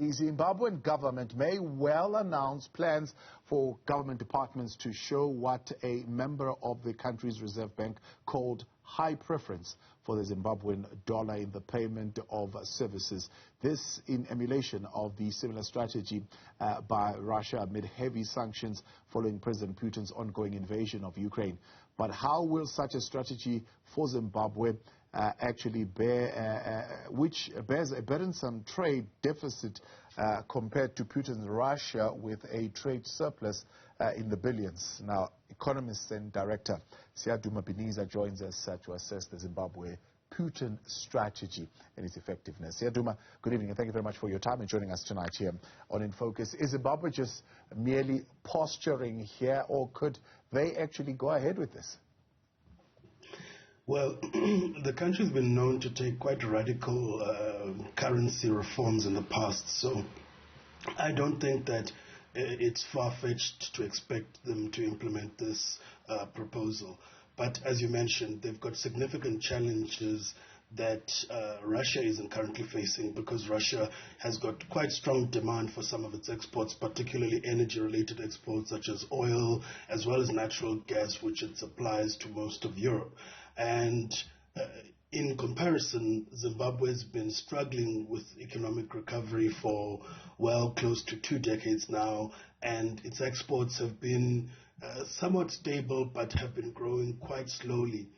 The Zimbabwean government may well announce plans for government departments to show what a member of the country's reserve bank called high preference for the Zimbabwean dollar in the payment of services. This in emulation of the similar strategy by Russia amid heavy sanctions following President Putin's ongoing invasion of Ukraine. But how will such a strategy for Zimbabwe actually which bears a burdensome trade deficit compared to Putin's Russia with a trade surplus in the billions? Now, Economist and director Siyaduma Biniza joins us to assess the Zimbabwe Putin strategy and its effectiveness. Siyaduma, good evening and thank you very much for your time and joining us tonight here on In Focus. Is Zimbabwe just merely posturing here, or could they actually go ahead with this? Well, the country's been known to take quite radical currency reforms in the past, so I don't think that it's far-fetched to expect them to implement this proposal. But as you mentioned, they've got significant challenges that Russia isn't currently facing, because Russia has got quite strong demand for some of its exports, particularly energy-related exports such as oil, as well as natural gas, which it supplies to most of Europe. And in comparison, Zimbabwe has been struggling with economic recovery for, well, close to 2 decades now, and its exports have been somewhat stable but have been growing quite slowly,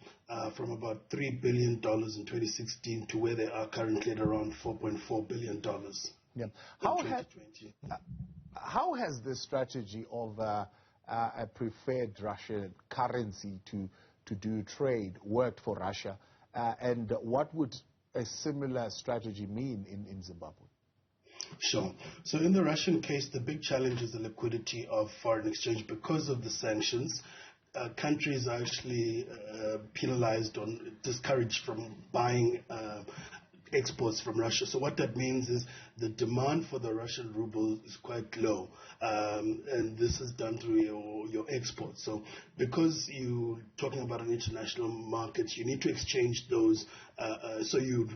from about $3 billion in 2016 to where they are currently at around $4.4 billion yeah. in 2020. How has this strategy of a preferred Russian currency to do trade worked for Russia, and what would a similar strategy mean in Zimbabwe? Sure. So in the Russian case, the big challenge is the liquidity of foreign exchange. Because of the sanctions, countries are actually penalized or discouraged from buying exports from Russia. So what that means is the demand for the Russian ruble is quite low, and this is done through your exports. So because you're talking about an international market, you need to exchange those. So you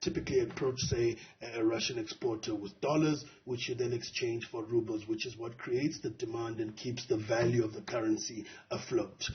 typically approach, say, a Russian exporter with dollars, which you then exchange for rubles, which is what creates the demand and keeps the value of the currency afloat.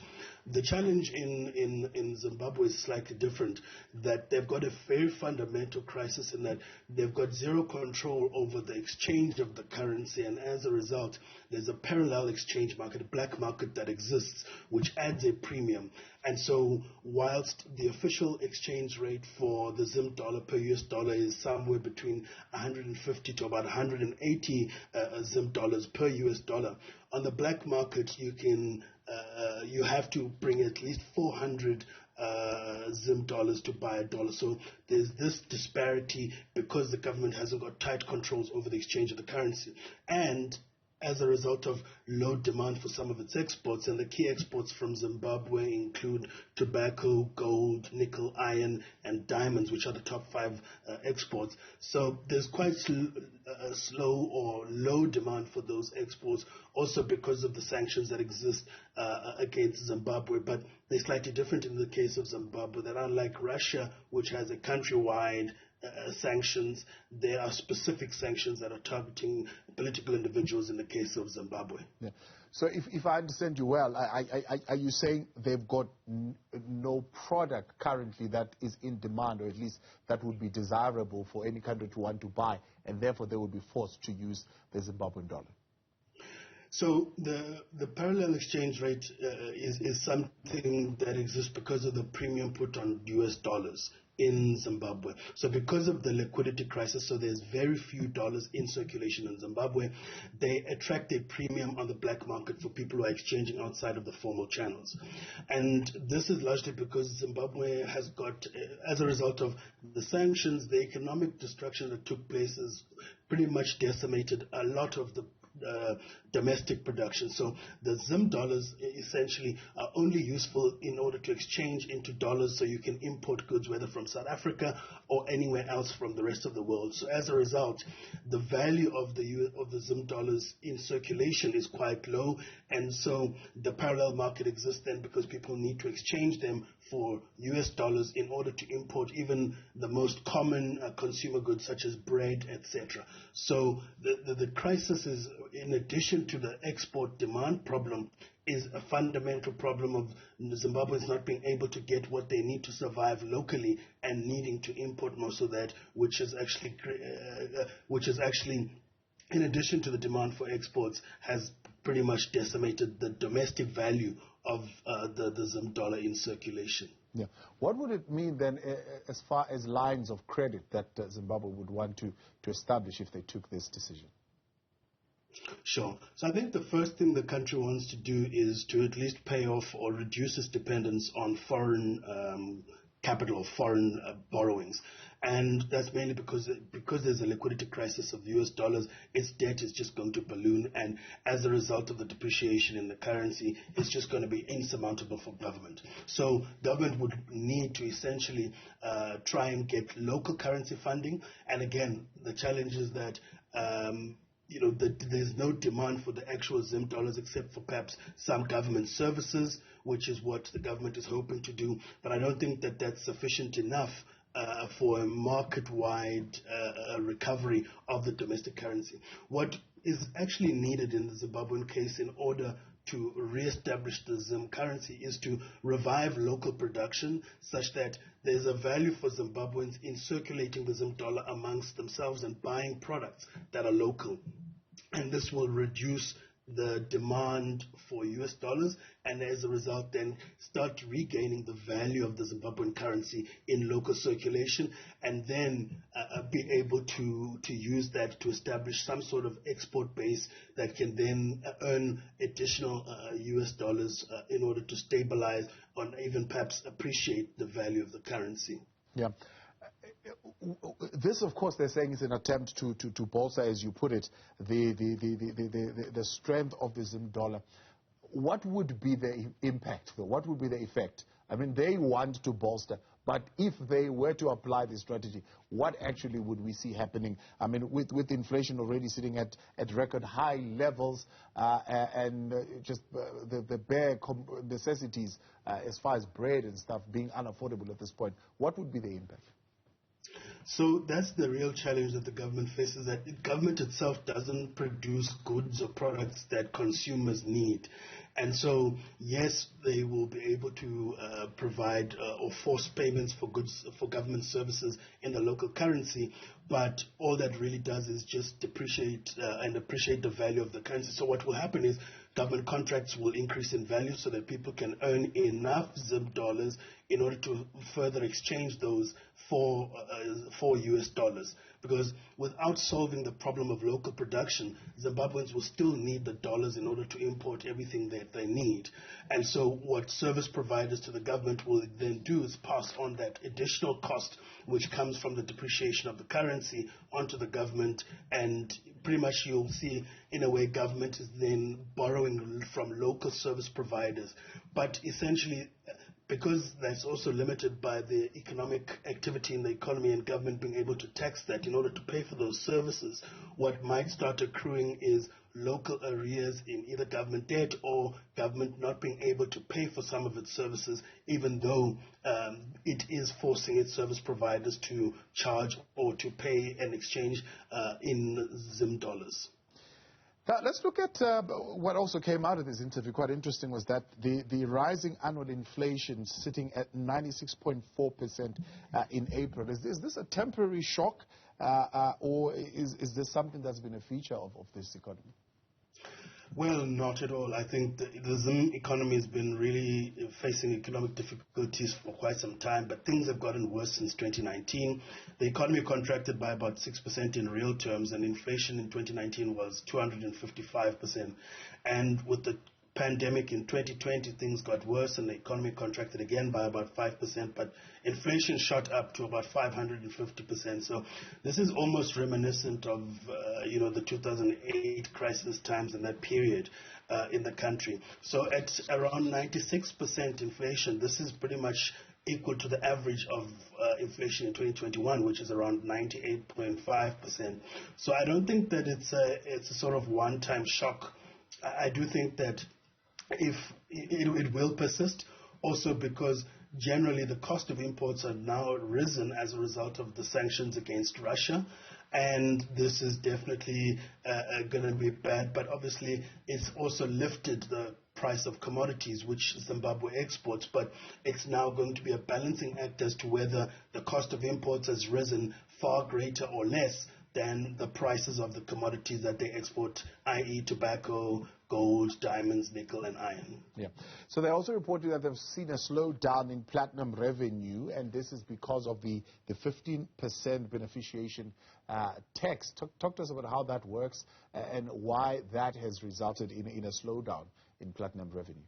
The challenge in Zimbabwe is slightly different, that they've got a very fundamental crisis in that they've got zero control over the exchange of the currency, and as a result, there's a parallel exchange market, a black market that exists, which adds a premium. And so whilst the official exchange rate for the Zim dollar per US dollar is somewhere between 150 to about 180 Zim dollars per US dollar, on the black market you have to bring at least 400 Zim dollars to buy a dollar. So there's this disparity because the government hasn't got tight controls over the exchange of the currency. And as a result of low demand for some of its exports, and the key exports from Zimbabwe include tobacco, gold, nickel, iron, and diamonds, which are the top 5 exports. So there's quite slow or low demand for those exports, also because of the sanctions that exist against Zimbabwe. But they're slightly different in the case of Zimbabwe, that unlike Russia, which has a countrywide sanctions, there are specific sanctions that are targeting political individuals in the case of Zimbabwe. Yeah. So if I understand you well, are you saying they've got no product currently that is in demand, or at least that would be desirable for any country to want to buy, and therefore they would be forced to use the Zimbabwean dollar? So the parallel exchange rate is something that exists because of the premium put on US dollars in Zimbabwe. So because of the liquidity crisis, so there's very few dollars in circulation in Zimbabwe, they attract a premium on the black market for people who are exchanging outside of the formal channels. And this is largely because Zimbabwe has got, as a result of the sanctions, the economic destruction that took place has pretty much decimated a lot of the domestic production. So the Zim dollars essentially are only useful in order to exchange into dollars so you can import goods, whether from South Africa or anywhere else from the rest of the world. So as a result, the value of the Zim dollars in circulation is quite low, and so the parallel market exists then because people need to exchange them for US dollars in order to import even the most common consumer goods such as bread, etc. So the crisis is, in addition to the export demand problem, is a fundamental problem of Zimbabweans not being able to get what they need to survive locally and needing to import most of that, which is actually, in addition to the demand for exports, has pretty much decimated the domestic value of the Zim dollar in circulation. Yeah. What would it mean then as far as lines of credit that Zimbabwe would want to establish if they took this decision? Sure. So I think the first thing the country wants to do is to at least pay off or reduce its dependence on foreign capital, foreign borrowings. And that's mainly because there's a liquidity crisis of US dollars, its debt is just going to balloon, and as a result of the depreciation in the currency, it's just going to be insurmountable for government. So government would need to essentially try and get local currency funding. And again, the challenge is that there's no demand for the actual Zim dollars except for perhaps some government services, which is what the government is hoping to do. But I don't think that that's sufficient enough for a market-wide recovery of the domestic currency. What is actually needed in the Zimbabwean case in order to re-establish the Zim currency is to revive local production such that there's a value for Zimbabweans in circulating the Zim dollar amongst themselves and buying products that are local. And this will reduce the demand for US dollars, and as a result then start regaining the value of the Zimbabwean currency in local circulation, and then be able to use that to establish some sort of export base that can then earn additional US dollars in order to stabilize or even perhaps appreciate the value of the currency. Yeah. This, of course, they're saying is an attempt to bolster, as you put it, the strength of the Zim dollar. What would be the impact, though? What would be the effect? I mean, they want to bolster, but if they were to apply this strategy, what actually would we see happening? I mean, with inflation already sitting at record high levels and just the bare necessities as far as bread and stuff being unaffordable at this point, what would be the impact? So that's the real challenge that the government faces, that the government itself doesn't produce goods or products that consumers need. And so, yes, they will be able to provide or force payments for goods, for government services in the local currency, but all that really does is just depreciate and appreciate the value of the currency. So what will happen is government contracts will increase in value so that people can earn enough Zim dollars in order to further exchange those for US dollars. Because without solving the problem of local production, Zimbabweans will still need the dollars in order to import everything that they need. And so what service providers to the government will then do is pass on that additional cost which comes from the depreciation of the currency onto the government, and pretty much you'll see in a way government is then borrowing from local service providers. But essentially, because that's also limited by the economic activity in the economy and government being able to tax that in order to pay for those services, what might start accruing is local arrears in either government debt or government not being able to pay for some of its services, even though it is forcing its service providers to charge or to pay and exchange in Zim dollars. Now, let's look at what also came out of this interview. Quite interesting was that the rising annual inflation sitting at 96.4% in April. Is this a temporary shock or is this something that's been a feature of this economy? Well, not at all. I think the Zim economy has been really facing economic difficulties for quite some time, but things have gotten worse since 2019. The economy contracted by about 6% in real terms, and inflation in 2019 was 255%. And with the pandemic in 2020, things got worse and the economy contracted again by about 5%, but inflation shot up to about 550%. So this is almost reminiscent of, the 2008 crisis times in that period in the country. So at around 96% inflation, this is pretty much equal to the average of inflation in 2021, which is around 98.5%. So I don't think that it's a sort of one-time shock. I do think that if it will persist, also because generally the cost of imports are now risen as a result of the sanctions against Russia. And this is definitely going to be bad, but obviously it's also lifted the price of commodities which Zimbabwe exports, but it's now going to be a balancing act as to whether the cost of imports has risen far greater or less than the prices of the commodities that they export, i.e. tobacco, gold, diamonds, nickel, and iron. Yeah. So they also reported that they've seen a slowdown in platinum revenue, and this is because of the 15% beneficiation tax. Talk to us about how that works and why that has resulted in a slowdown in platinum revenue.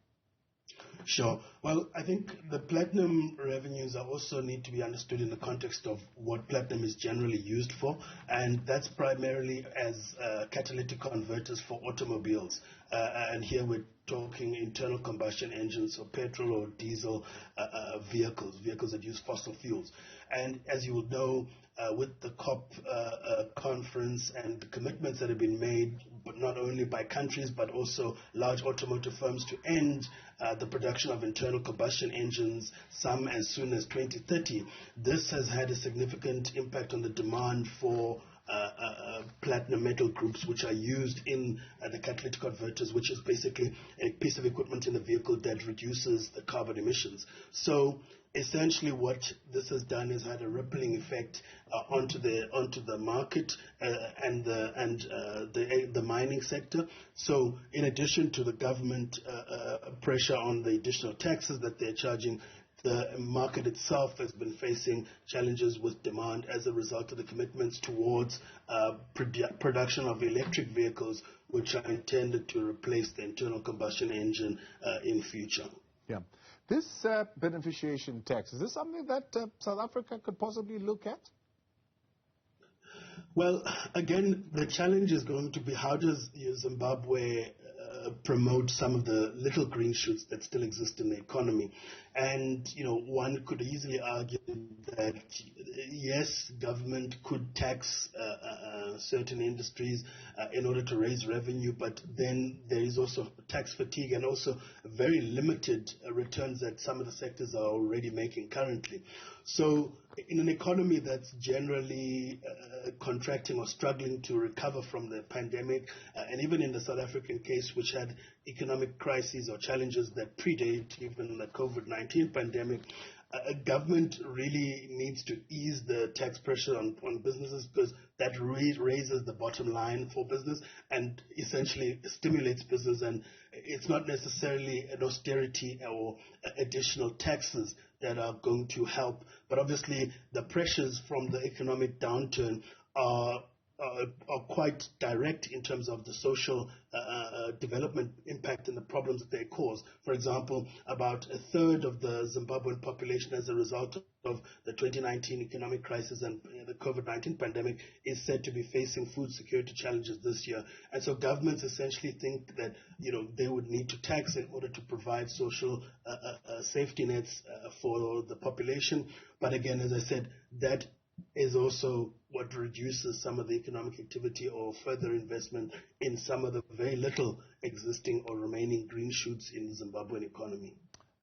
Sure. Well, I think the platinum revenues also need to be understood in the context of what platinum is generally used for, and that's primarily as catalytic converters for automobiles. And here we're talking internal combustion engines, so petrol or diesel vehicles that use fossil fuels. And as you will know, with the COP conference and the commitments that have been made, but not only by countries but also large automotive firms to end the production of internal combustion engines, some as soon as 2030, this has had a significant impact on the demand for platinum metal groups, which are used in the catalytic converters, which is basically a piece of equipment in the vehicle that reduces the carbon emissions. So essentially what this has done is had a rippling effect onto the market and the mining sector. So in addition to the government pressure on the additional taxes that they're charging, the market itself has been facing challenges with demand as a result of the commitments towards production of electric vehicles, which are intended to replace the internal combustion engine in future. Yeah. This beneficiation tax, is this something that South Africa could possibly look at? Well, again, the challenge is going to be how does Zimbabwe promote some of the little green shoots that still exist in the economy. And, one could easily argue that, yes, government could tax certain industries in order to raise revenue, but then there is also tax fatigue and also very limited returns that some of the sectors are already making currently. So in an economy that's generally contracting or struggling to recover from the pandemic, and even in the South African case, which had economic crises or challenges that predate even the COVID-19 pandemic, government really needs to ease the tax pressure on businesses, because that raises the bottom line for business and essentially stimulates business. And it's not necessarily an austerity or additional taxes that are going to help, but obviously the pressures from the economic downturn are quite direct in terms of the social development impact and the problems that they cause. For example, about a third of the Zimbabwean population, as a result of the 2019 economic crisis and the COVID-19 pandemic, is said to be facing food security challenges this year. And so governments essentially think that they would need to tax in order to provide social safety nets for the population. But again, as I said, that is also what reduces some of the economic activity or further investment in some of the very little existing or remaining green shoots in the Zimbabwean economy.